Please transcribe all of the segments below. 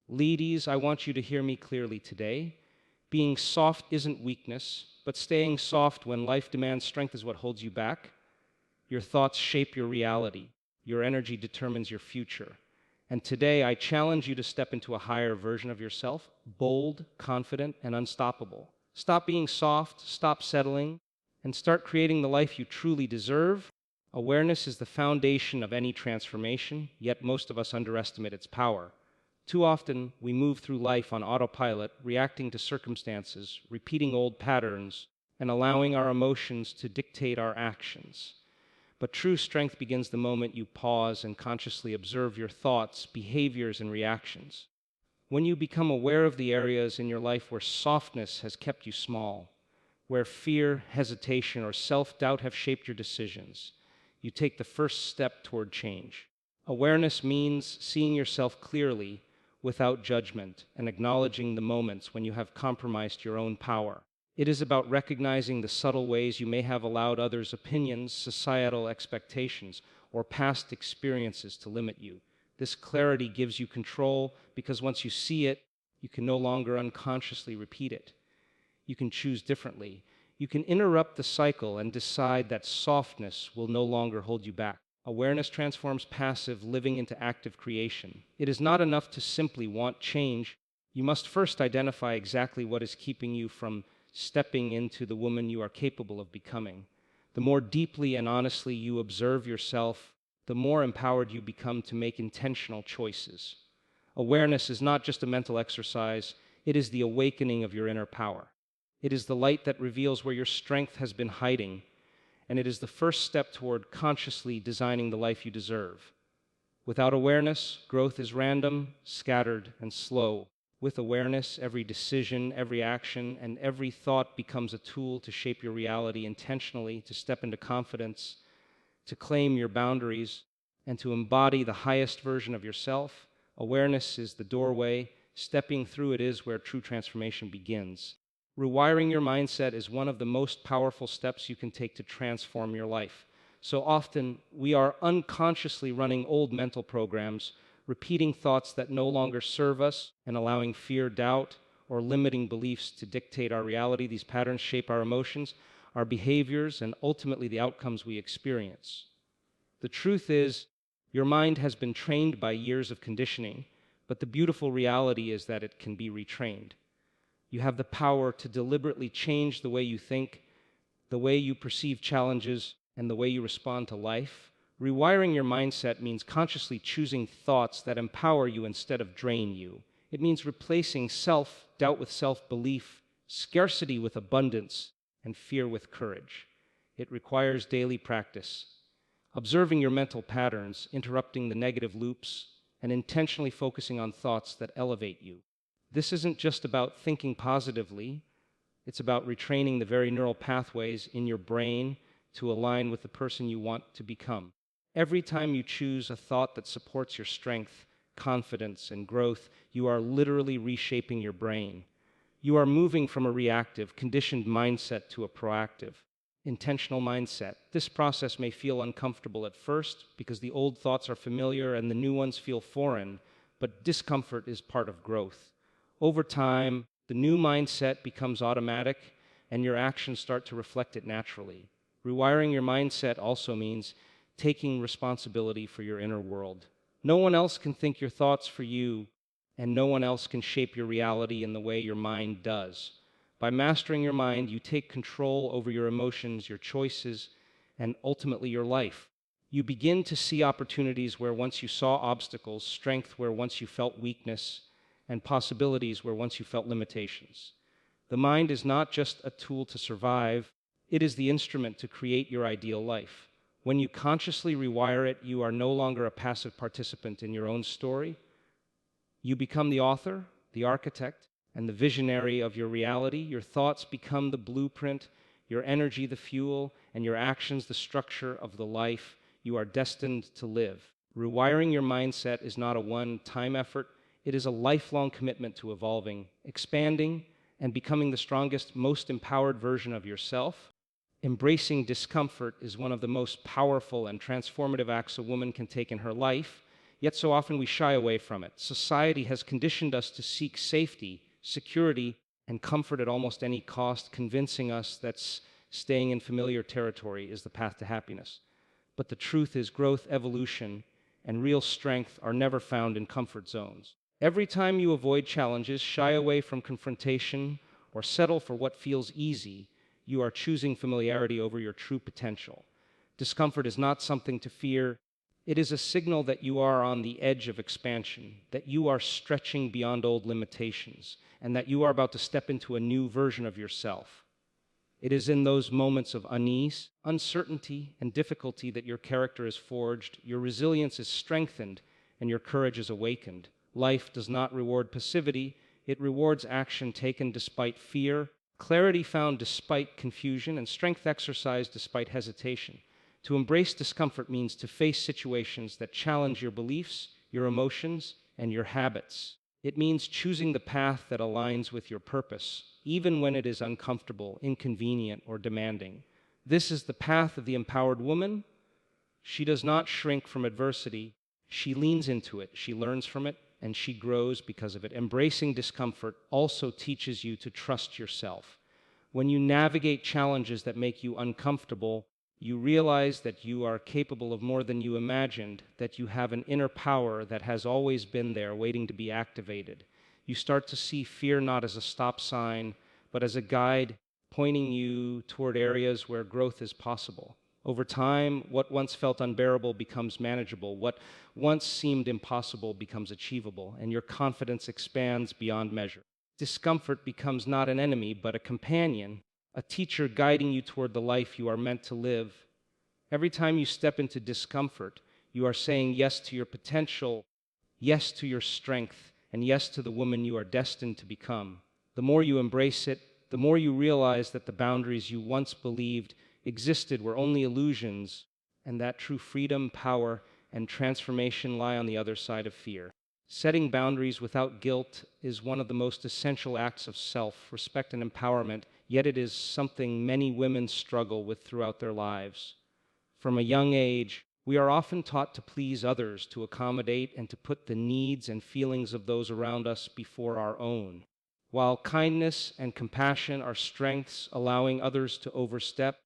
Ladies, I want you to hear me clearly today. Being soft isn't weakness, but staying soft when life demands strength is what holds you back. Your thoughts shape your reality. Your energy determines your future. And today, I challenge you to step into a higher version of yourself, bold, confident, and unstoppable. Stop being soft, stop settling, and start creating the life you truly deserve. Awareness is the foundation of any transformation, yet most of us underestimate its power. Too often, we move through life on autopilot, reacting to circumstances, repeating old patterns, and allowing our emotions to dictate our actions. But true strength begins the moment you pause and consciously observe your thoughts, behaviors, and reactions. When you become aware of the areas in your life where softness has kept you small, where fear, hesitation, or self-doubt have shaped your decisions, you take the first step toward change. Awareness means seeing yourself clearly, without judgment, and acknowledging the moments when you have compromised your own power. It is about recognizing the subtle ways you may have allowed others' opinions, societal expectations, or past experiences to limit you. This clarity gives you control because once you see it, you can no longer unconsciously repeat it. You can choose differently. You can interrupt the cycle and decide that softness will no longer hold you back. Awareness transforms passive living into active creation. It is not enough to simply want change. You must first identify exactly what is keeping you from stepping into the woman you are capable of becoming. The more deeply and honestly you observe yourself, the more empowered you become to make intentional choices. Awareness is not just a mental exercise, it is the awakening of your inner power. It is the light that reveals where your strength has been hiding, and it is the first step toward consciously designing the life you deserve. Without awareness, growth is random, scattered, and slow. With awareness, every decision, every action, and every thought becomes a tool to shape your reality intentionally, to step into confidence, to claim your boundaries, and to embody the highest version of yourself. Awareness is the doorway. Stepping through it is where true transformation begins. Rewiring your mindset is one of the most powerful steps you can take to transform your life. So often, we are unconsciously running old mental programs, repeating thoughts that no longer serve us, and allowing fear, doubt, or limiting beliefs to dictate our reality. These patterns shape our emotions, our behaviors, and ultimately the outcomes we experience. The truth is, your mind has been trained by years of conditioning, but the beautiful reality is that it can be retrained. You have the power to deliberately change the way you think, the way you perceive challenges, and the way you respond to life. Rewiring your mindset means consciously choosing thoughts that empower you instead of drain you. It means replacing self-doubt with self-belief, scarcity with abundance, and fear with courage. It requires daily practice, observing your mental patterns, interrupting the negative loops, and intentionally focusing on thoughts that elevate you. This isn't just about thinking positively, it's about retraining the very neural pathways in your brain to align with the person you want to become. Every time you choose a thought that supports your strength, confidence, and growth, you are literally reshaping your brain. You are moving from a reactive, conditioned mindset to a proactive, intentional mindset. This process may feel uncomfortable at first because the old thoughts are familiar and the new ones feel foreign, but discomfort is part of growth. Over time, the new mindset becomes automatic and your actions start to reflect it naturally. Rewiring your mindset also means taking responsibility for your inner world. No one else can think your thoughts for you, and no one else can shape your reality in the way your mind does. By mastering your mind, you take control over your emotions, your choices, and ultimately your life. You begin to see opportunities where once you saw obstacles, strength where once you felt weakness, and possibilities where once you felt limitations. The mind is not just a tool to survive, it is the instrument to create your ideal life. When you consciously rewire it, you are no longer a passive participant in your own story. You become the author, the architect, and the visionary of your reality. Your thoughts become the blueprint, your energy the fuel, and your actions the structure of the life you are destined to live. Rewiring your mindset is not a one-time effort. It is a lifelong commitment to evolving, expanding, and becoming the strongest, most empowered version of yourself. Embracing discomfort is one of the most powerful and transformative acts a woman can take in her life. yet so often we shy away from it. Society has conditioned us to seek safety, security, and comfort at almost any cost, convincing us that staying in familiar territory is the path to happiness. But the truth is, growth, evolution, and real strength are never found in comfort zones. Every time you avoid challenges, shy away from confrontation, or settle for what feels easy, you are choosing familiarity over your true potential. Discomfort is not something to fear. It is a signal that you are on the edge of expansion, that you are stretching beyond old limitations, and that you are about to step into a new version of yourself. It is in those moments of unease, uncertainty, and difficulty that your character is forged, your resilience is strengthened, and your courage is awakened. Life does not reward passivity, it rewards action taken despite fear, clarity found despite confusion, and strength exercised despite hesitation. To embrace discomfort means to face situations that challenge your beliefs, your emotions, and your habits. It means choosing the path that aligns with your purpose, even when it is uncomfortable, inconvenient, or demanding. This is the path of the empowered woman. She does not shrink from adversity. She leans into it, she learns from it, and she grows because of it. Embracing discomfort also teaches you to trust yourself. When you navigate challenges that make you uncomfortable, you realize that you are capable of more than you imagined, that you have an inner power that has always been there waiting to be activated. You start to see fear not as a stop sign, but as a guide pointing you toward areas where growth is possible. Over time, what once felt unbearable becomes manageable. What once seemed impossible becomes achievable, and your confidence expands beyond measure. Discomfort becomes not an enemy, but a companion, a teacher guiding you toward the life you are meant to live. Every time you step into discomfort, you are saying yes to your potential, yes to your strength, and yes to the woman you are destined to become. The more you embrace it, the more you realize that the boundaries you once believed existed were only illusions, and that true freedom, power, and transformation lie on the other side of fear. Setting boundaries without guilt is one of the most essential acts of self-respect and empowerment, yet it is something many women struggle with throughout their lives. From a young age, we are often taught to please others, to accommodate, and to put the needs and feelings of those around us before our own. While kindness and compassion are strengths, allowing others to overstep,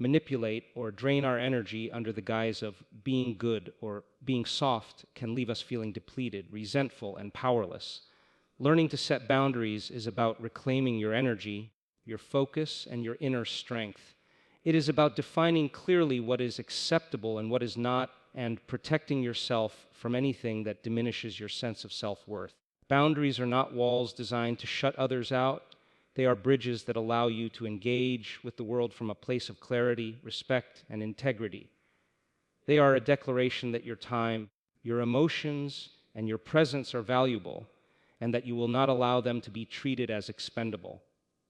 manipulate, or drain our energy under the guise of being good or being soft can leave us feeling depleted, resentful, and powerless. Learning to set boundaries is about reclaiming your energy, your focus, and your inner strength. It is about defining clearly what is acceptable and what is not, and protecting yourself from anything that diminishes your sense of self-worth. Boundaries are not walls designed to shut others out. They are bridges that allow you to engage with the world from a place of clarity, respect, and integrity. They are a declaration that your time, your emotions, and your presence are valuable, and that you will not allow them to be treated as expendable.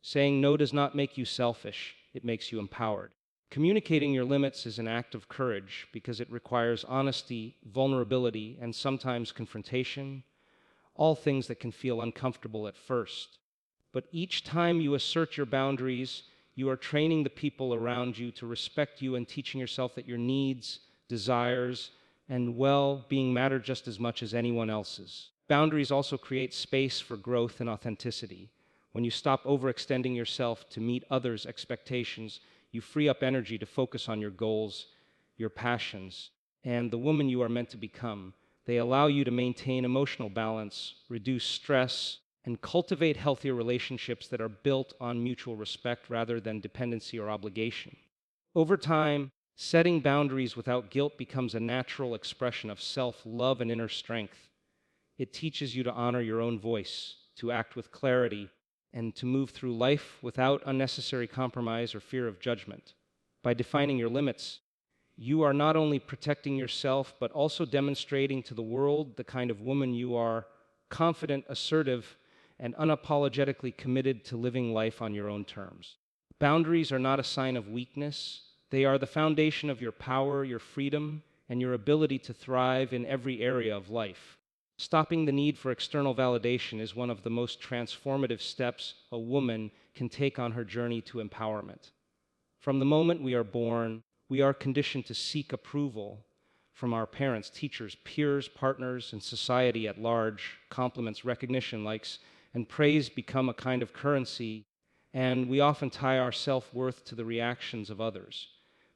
Saying no does not make you selfish, it makes you empowered. Communicating your limits is an act of courage because it requires honesty, vulnerability, and sometimes confrontation, all things that can feel uncomfortable at first. But each time you assert your boundaries, you are training the people around you to respect you and teaching yourself that your needs, desires, and well-being matter just as much as anyone else's. Boundaries also create space for growth and authenticity. When you stop overextending yourself to meet others' expectations, you free up energy to focus on your goals, your passions, and the woman you are meant to become. They allow you to maintain emotional balance, reduce stress, and cultivate healthier relationships that are built on mutual respect rather than dependency or obligation. Over time, setting boundaries without guilt becomes a natural expression of self-love and inner strength. It teaches you to honor your own voice, to act with clarity, and to move through life without unnecessary compromise or fear of judgment. By defining your limits, you are not only protecting yourself, but also demonstrating to the world the kind of woman you are: confident, assertive, and unapologetically committed to living life on your own terms. Boundaries are not a sign of weakness. They are the foundation of your power, your freedom, and your ability to thrive in every area of life. Stopping the need for external validation is one of the most transformative steps a woman can take on her journey to empowerment. From the moment we are born, we are conditioned to seek approval from our parents, teachers, peers, partners, and society at large. Compliments, recognition, likes, and praise become a kind of currency, and we often tie our self-worth to the reactions of others.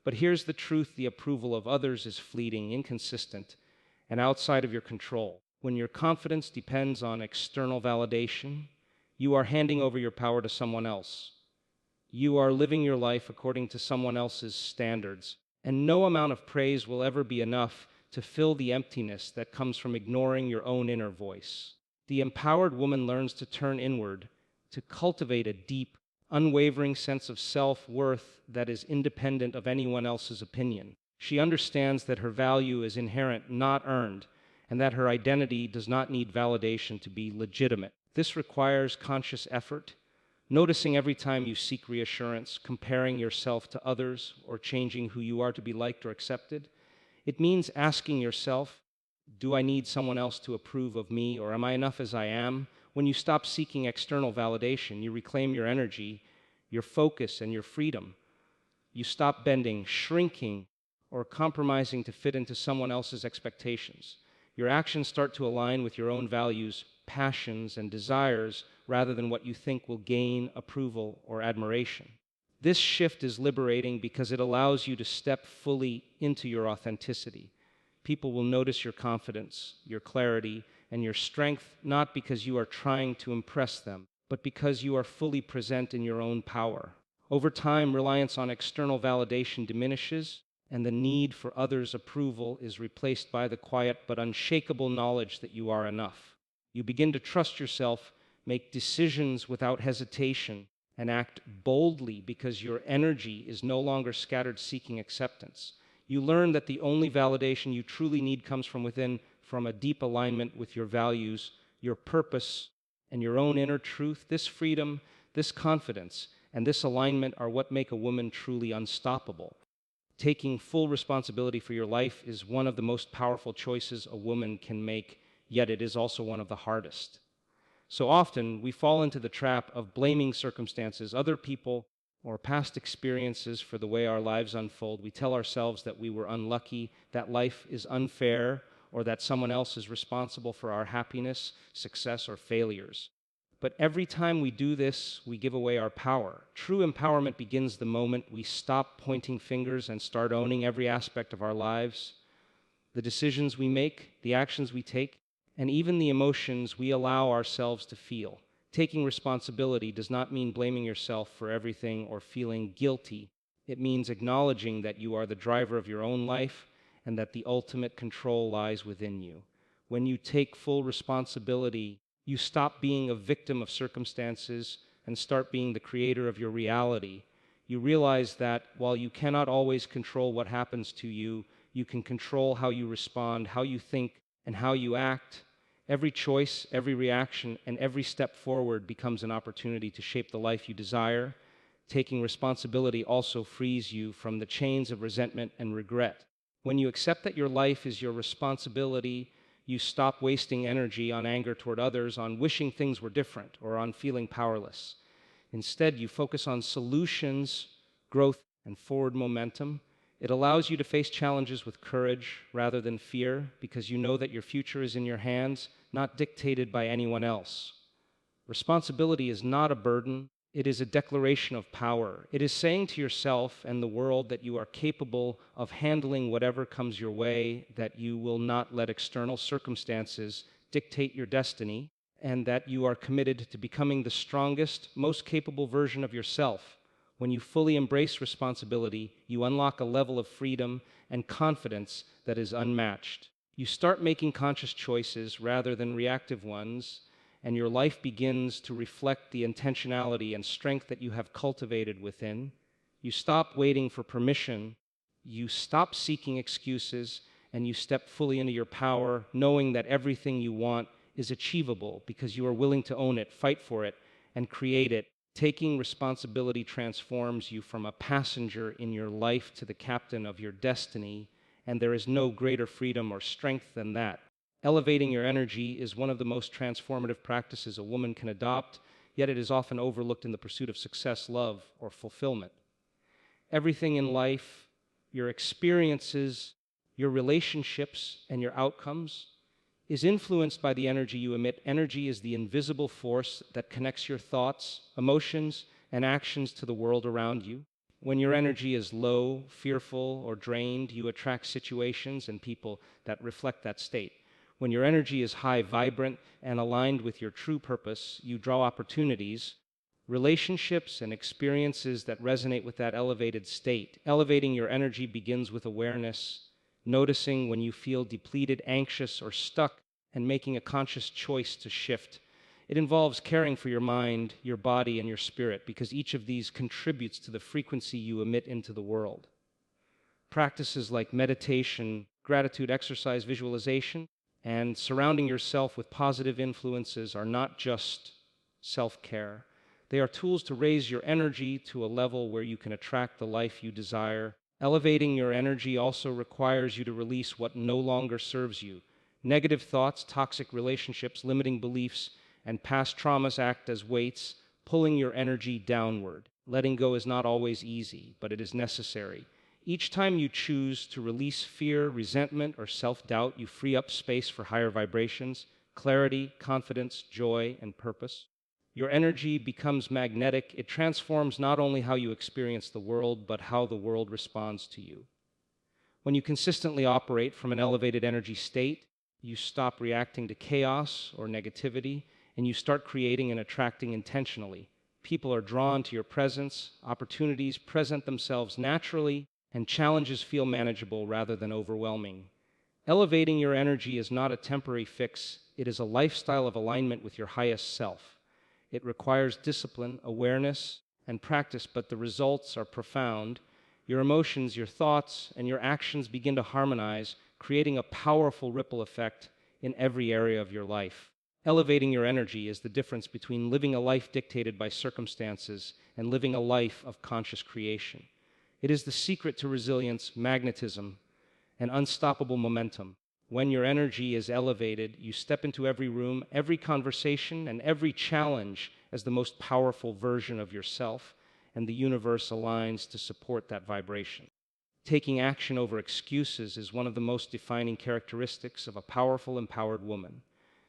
But here's the truth: the approval of others is fleeting, inconsistent, and outside of your control. When your confidence depends on external validation, you are handing over your power to someone else. You are living your life according to someone else's standards, and no amount of praise will ever be enough to fill the emptiness that comes from ignoring your own inner voice. The empowered woman learns to turn inward, to cultivate a deep, unwavering sense of self-worth that is independent of anyone else's opinion. She understands that her value is inherent, not earned, and that her identity does not need validation to be legitimate. This requires conscious effort, noticing every time you seek reassurance, comparing yourself to others, or changing who you are to be liked or accepted. It means asking yourself, do I need someone else to approve of me, or am I enough as I am? When you stop seeking external validation, you reclaim your energy, your focus, and your freedom. You stop bending, shrinking, or compromising to fit into someone else's expectations. Your actions start to align with your own values, passions, and desires rather than what you think will gain approval or admiration. This shift is liberating because it allows you to step fully into your authenticity. People will notice your confidence, your clarity, and your strength not because you are trying to impress them, but because you are fully present in your own power. Over time, reliance on external validation diminishes, and the need for others' approval is replaced by the quiet but unshakable knowledge that you are enough. You begin to trust yourself, make decisions without hesitation, and act boldly because your energy is no longer scattered seeking acceptance. You learn that the only validation you truly need comes from within, from a deep alignment with your values, your purpose, and your own inner truth. This freedom, this confidence, and this alignment are what make a woman truly unstoppable. Taking full responsibility for your life is one of the most powerful choices a woman can make, yet it is also one of the hardest. So often, we fall into the trap of blaming circumstances, other people, or past experiences for the way our lives unfold. We tell ourselves that we were unlucky, that life is unfair, or that someone else is responsible for our happiness, success, or failures. But every time we do this, we give away our power. True empowerment begins the moment we stop pointing fingers and start owning every aspect of our lives. The decisions we make, the actions we take, and even the emotions we allow ourselves to feel. Taking responsibility does not mean blaming yourself for everything or feeling guilty. It means acknowledging that you are the driver of your own life and that the ultimate control lies within you. When you take full responsibility, you stop being a victim of circumstances and start being the creator of your reality. You realize that while you cannot always control what happens to you, you can control how you respond, how you think, and how you act. Every choice, every reaction, and every step forward becomes an opportunity to shape the life you desire. Taking responsibility also frees you from the chains of resentment and regret. When you accept that your life is your responsibility, you stop wasting energy on anger toward others, on wishing things were different, or on feeling powerless. Instead, you focus on solutions, growth, and forward momentum. It allows you to face challenges with courage rather than fear, because you know that your future is in your hands, not dictated by anyone else. Responsibility is not a burden. It is a declaration of power. It is saying to yourself and the world that you are capable of handling whatever comes your way, that you will not let external circumstances dictate your destiny, and that you are committed to becoming the strongest, most capable version of yourself. When you fully embrace responsibility, you unlock a level of freedom and confidence that is unmatched. You start making conscious choices rather than reactive ones, and your life begins to reflect the intentionality and strength that you have cultivated within. You stop waiting for permission, you stop seeking excuses, and you step fully into your power, knowing that everything you want is achievable because you are willing to own it, fight for it, and create it. Taking responsibility transforms you from a passenger in your life to the captain of your destiny, and there is no greater freedom or strength than that. Elevating your energy is one of the most transformative practices a woman can adopt, yet it is often overlooked in the pursuit of success, love, or fulfillment. Everything in life, your experiences, your relationships, and your outcomes is influenced by the energy you emit. Energy is the invisible force that connects your thoughts, emotions, and actions to the world around you. When your energy is low, fearful, or drained, you attract situations and people that reflect that state. When your energy is high, vibrant, and aligned with your true purpose, you draw opportunities, relationships, and experiences that resonate with that elevated state. Elevating your energy begins with awareness, noticing when you feel depleted, anxious, or stuck, and making a conscious choice to shift. It involves caring for your mind, your body, and your spirit, because each of these contributes to the frequency you emit into the world. Practices like meditation, gratitude, exercise, visualization, and surrounding yourself with positive influences are not just self-care. They are tools to raise your energy to a level where you can attract the life you desire. Elevating your energy also requires you to release what no longer serves you. Negative thoughts, toxic relationships, limiting beliefs, and past traumas act as weights, pulling your energy downward. Letting go is not always easy, but it is necessary. Each time you choose to release fear, resentment, or self-doubt, you free up space for higher vibrations, clarity, confidence, joy, and purpose. Your energy becomes magnetic. It transforms not only how you experience the world, but how the world responds to you. When you consistently operate from an elevated energy state, you stop reacting to chaos or negativity, and you start creating and attracting intentionally. People are drawn to your presence, opportunities present themselves naturally, and challenges feel manageable rather than overwhelming. Elevating your energy is not a temporary fix, it is a lifestyle of alignment with your highest self. It requires discipline, awareness, and practice, but the results are profound. Your emotions, your thoughts, and your actions begin to harmonize, creating a powerful ripple effect in every area of your life. Elevating your energy is the difference between living a life dictated by circumstances and living a life of conscious creation. It is the secret to resilience, magnetism, and unstoppable momentum. When your energy is elevated, you step into every room, every conversation, and every challenge as the most powerful version of yourself, and the universe aligns to support that vibration. Taking action over excuses is one of the most defining characteristics of a powerful, empowered woman.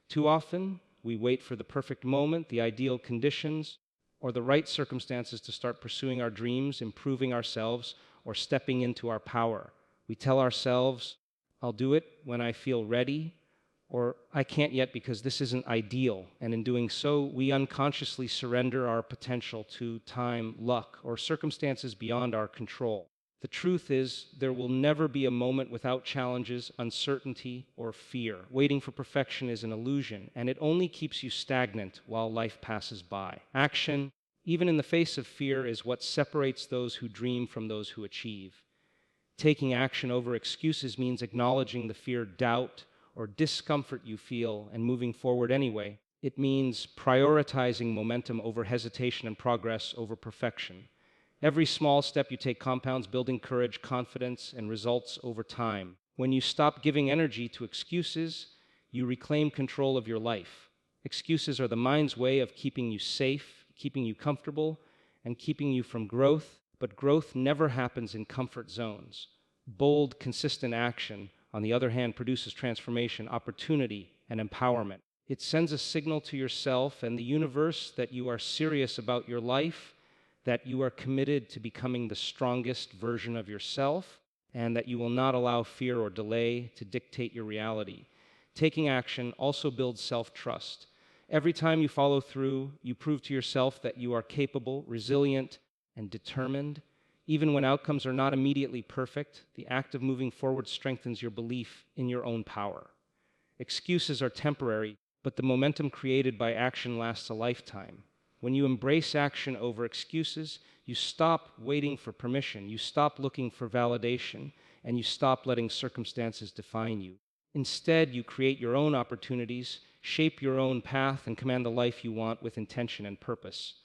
Too often, we wait for the perfect moment, the ideal conditions, or the right circumstances to start pursuing our dreams, improving ourselves, or stepping into our power. We tell ourselves, I'll do it when I feel ready, or I can't yet because this isn't ideal. And in doing so, we unconsciously surrender our potential to time, luck, or circumstances beyond our control. The truth is, there will never be a moment without challenges, uncertainty, or fear. Waiting for perfection is an illusion, and it only keeps you stagnant while life passes by. Action, even in the face of fear, is what separates those who dream from those who achieve. Taking action over excuses means acknowledging the fear, doubt, or discomfort you feel and moving forward anyway. It means prioritizing momentum over hesitation and progress over perfection. Every small step you take compounds, building courage, confidence, and results over time. When you stop giving energy to excuses, you reclaim control of your life. Excuses are the mind's way of keeping you safe, keeping you comfortable, and keeping you from growth, but growth never happens in comfort zones. Bold, consistent action, on the other hand, produces transformation, opportunity, and empowerment. It sends a signal to yourself and the universe that you are serious about your life, that you are committed to becoming the strongest version of yourself, and that you will not allow fear or delay to dictate your reality. Taking action also builds self-trust. Every time you follow through, you prove to yourself that you are capable, resilient, and determined. Even when outcomes are not immediately perfect, the act of moving forward strengthens your belief in your own power. Excuses are temporary, but the momentum created by action lasts a lifetime. When you embrace action over excuses, you stop waiting for permission, you stop looking for validation, and you stop letting circumstances define you. Instead, you create your own opportunities, shape your own path, and command the life you want with intention and purpose.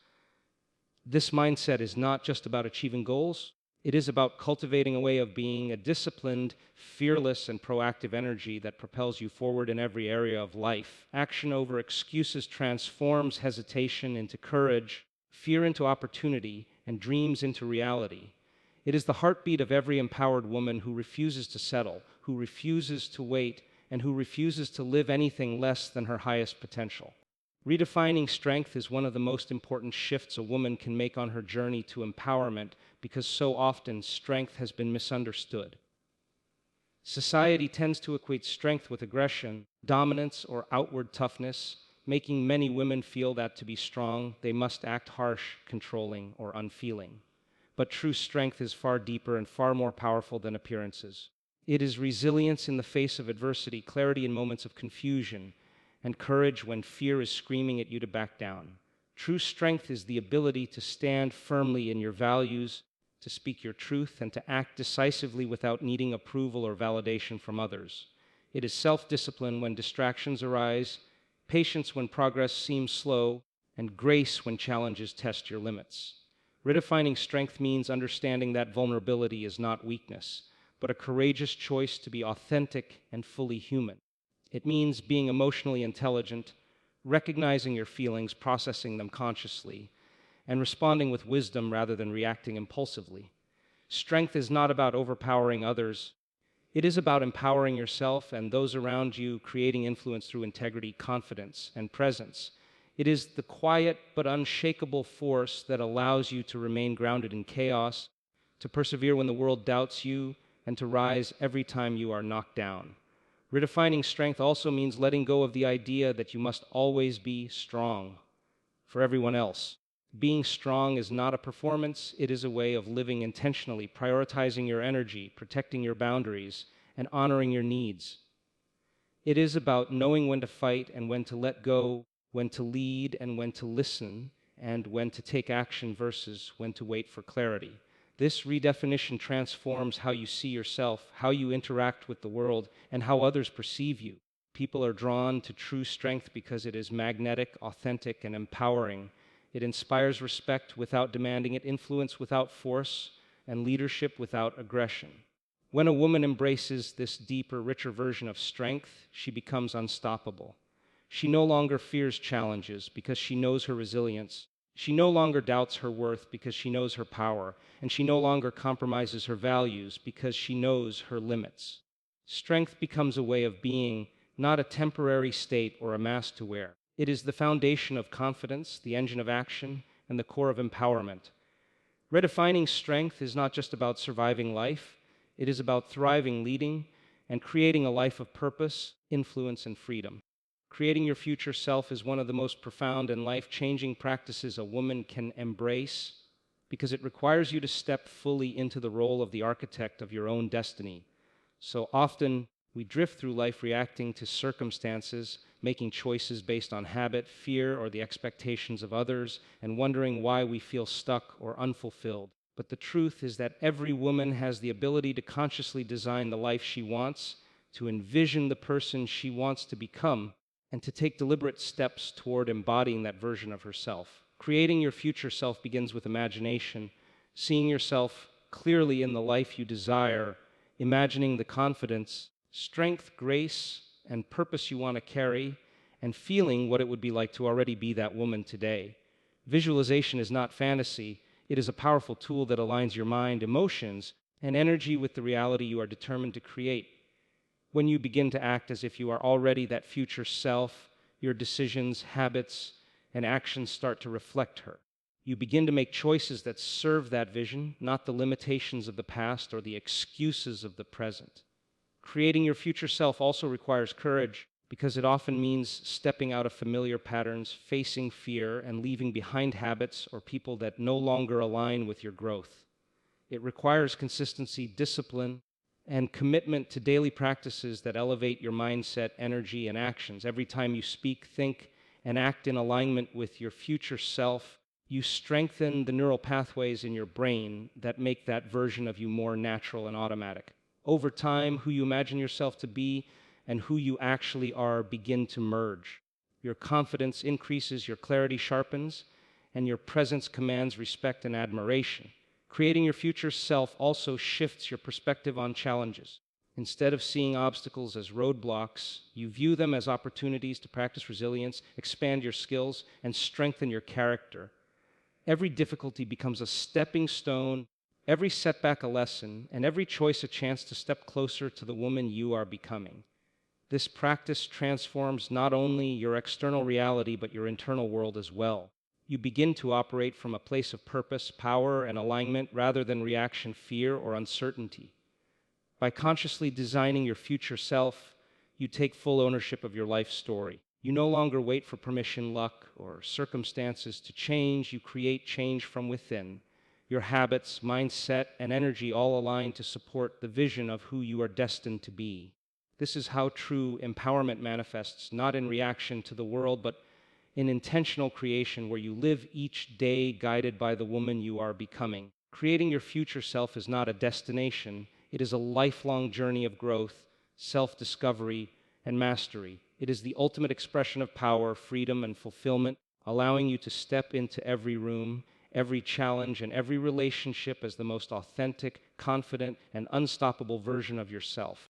This mindset is not just about achieving goals, it is about cultivating a way of being, a disciplined, fearless, and proactive energy that propels you forward in every area of life. Action over excuses transforms hesitation into courage, fear into opportunity, and dreams into reality. It is the heartbeat of every empowered woman who refuses to settle, who refuses to wait, and who refuses to live anything less than her highest potential. Redefining strength is one of the most important shifts a woman can make on her journey to empowerment because so often strength has been misunderstood. Society tends to equate strength with aggression, dominance, or outward toughness, making many women feel that to be strong, they must act harsh, controlling, or unfeeling. But true strength is far deeper and far more powerful than appearances. It is resilience in the face of adversity, clarity in moments of confusion, and courage when fear is screaming at you to back down. True strength is the ability to stand firmly in your values, to speak your truth, and to act decisively without needing approval or validation from others. It is self-discipline when distractions arise, patience when progress seems slow, and grace when challenges test your limits. Redefining strength means understanding that vulnerability is not weakness, but a courageous choice to be authentic and fully human. It means being emotionally intelligent, recognizing your feelings, processing them consciously, and responding with wisdom rather than reacting impulsively. Strength is not about overpowering others. It is about empowering yourself and those around you, creating influence through integrity, confidence, and presence. It is the quiet but unshakable force that allows you to remain grounded in chaos, to persevere when the world doubts you, and to rise every time you are knocked down. Redefining strength also means letting go of the idea that you must always be strong for everyone else. Being strong is not a performance, it is a way of living intentionally, prioritizing your energy, protecting your boundaries, and honoring your needs. It is about knowing when to fight and when to let go, when to lead and when to listen, and when to take action versus when to wait for clarity. This redefinition transforms how you see yourself, how you interact with the world, and how others perceive you. People are drawn to true strength because it is magnetic, authentic, and empowering. It inspires respect without demanding it, influence without force, and leadership without aggression. When a woman embraces this deeper, richer version of strength, she becomes unstoppable. She no longer fears challenges because she knows her resilience. She no longer doubts her worth because she knows her power, and she no longer compromises her values because she knows her limits. Strength becomes a way of being, not a temporary state or a mask to wear. It is the foundation of confidence, the engine of action, and the core of empowerment. Redefining strength is not just about surviving life, it is about thriving, leading, and creating a life of purpose, influence, and freedom. Creating your future self is one of the most profound and life-changing practices a woman can embrace because it requires you to step fully into the role of the architect of your own destiny. So often, we drift through life reacting to circumstances, making choices based on habit, fear, or the expectations of others, and wondering why we feel stuck or unfulfilled. But the truth is that every woman has the ability to consciously design the life she wants, to envision the person she wants to become, and to take deliberate steps toward embodying that version of herself. Creating your future self begins with imagination, seeing yourself clearly in the life you desire, imagining the confidence, strength, grace, and purpose you want to carry, and feeling what it would be like to already be that woman today. Visualization is not fantasy, it is a powerful tool that aligns your mind, emotions, and energy with the reality you are determined to create. When you begin to act as if you are already that future self, your decisions, habits, and actions start to reflect her. You begin to make choices that serve that vision, not the limitations of the past or the excuses of the present. Creating your future self also requires courage because it often means stepping out of familiar patterns, facing fear, and leaving behind habits or people that no longer align with your growth. It requires consistency, discipline, and commitment to daily practices that elevate your mindset, energy, and actions. Every time you speak, think, and act in alignment with your future self, you strengthen the neural pathways in your brain that make that version of you more natural and automatic. Over time, who you imagine yourself to be and who you actually are begin to merge. Your confidence increases, your clarity sharpens, and your presence commands respect and admiration. Creating your future self also shifts your perspective on challenges. Instead of seeing obstacles as roadblocks, you view them as opportunities to practice resilience, expand your skills, and strengthen your character. Every difficulty becomes a stepping stone. every setback a lesson, and every choice a chance to step closer to the woman you are becoming. This practice transforms not only your external reality, but your internal world as well. You begin to operate from a place of purpose, power, and alignment rather than reaction, fear, or uncertainty. By consciously designing your future self, you take full ownership of your life story. You no longer wait for permission, luck, or circumstances to change. You create change from within. Your habits, mindset, and energy all align to support the vision of who you are destined to be. This is how true empowerment manifests, not in reaction to the world, but in intentional creation where you live each day guided by the woman you are becoming. Creating your future self is not a destination, it is a lifelong journey of growth, self-discovery, and mastery. It is the ultimate expression of power, freedom, and fulfillment, allowing you to step into every room, every challenge, and every relationship as the most authentic, confident, and unstoppable version of yourself.